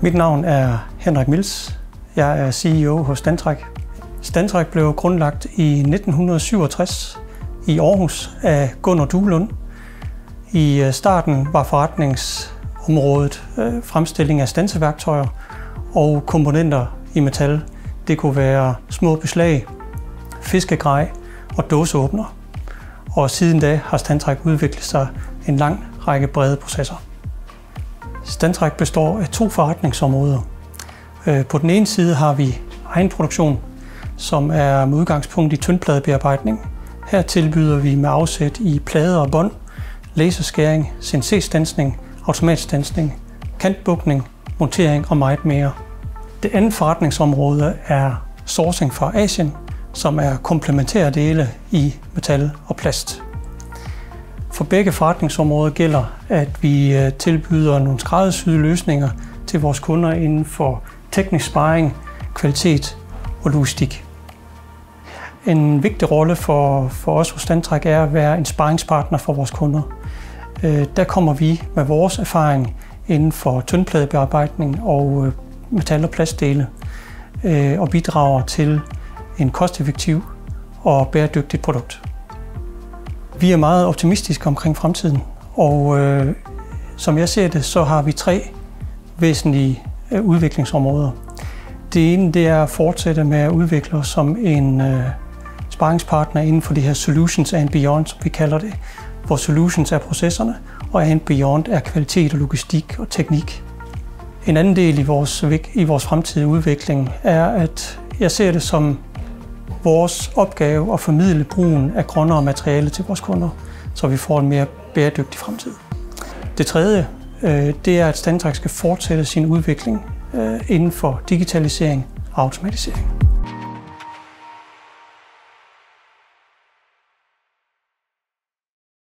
Mit navn er Henrik Mills. Jeg er CEO hos Stantec. Stantec blev grundlagt i 1967 i Aarhus af Gunnar Duelund. I starten var forretningsområdet fremstilling af stanseværktøjer og komponenter i metal. Det kunne være små beslag, fiskegrej og dåseåbner. Og siden da har Stantec udviklet sig en lang række brede processer. Stantec består af 2 forretningsområder. På den ene side har vi egenproduktion, som er med udgangspunkt i tyndpladebearbejdning. Her tilbyder vi med afsæt i plader og bånd, laserskæring, CNC-stansning, automatstansning, kantbukning, montering og meget mere. Det andet forretningsområde er sourcing fra Asien, som er komplementære dele i metal og plast. For begge forretningsområder gælder, at vi tilbyder nogle skræddersyede løsninger til vores kunder inden for teknisk sparring, kvalitet og logistik. En vigtig rolle for os hos Stantec er at være en sparringspartner for vores kunder. Der kommer vi med vores erfaring inden for tyndpladebearbejdning og metal- og plastdele og bidrager til en kosteffektiv og bæredygtigt produkt. Vi er meget optimistiske omkring fremtiden, og som jeg ser det, så har vi 3 væsentlige udviklingsområder. Det ene det er at fortsætte med at udvikle os som en sparringspartner inden for det her Solutions and Beyond, som vi kalder det, hvor Solutions er processerne, og and Beyond er kvalitet og logistik og teknik. En anden del i vores fremtidige udvikling er, at jeg ser det som vores opgave at formidle brugen af grønnere materiale til vores kunder, så vi får en mere bæredygtig fremtid. Det tredje, det er, at Stantec skal fortsætte sin udvikling inden for digitalisering og automatisering.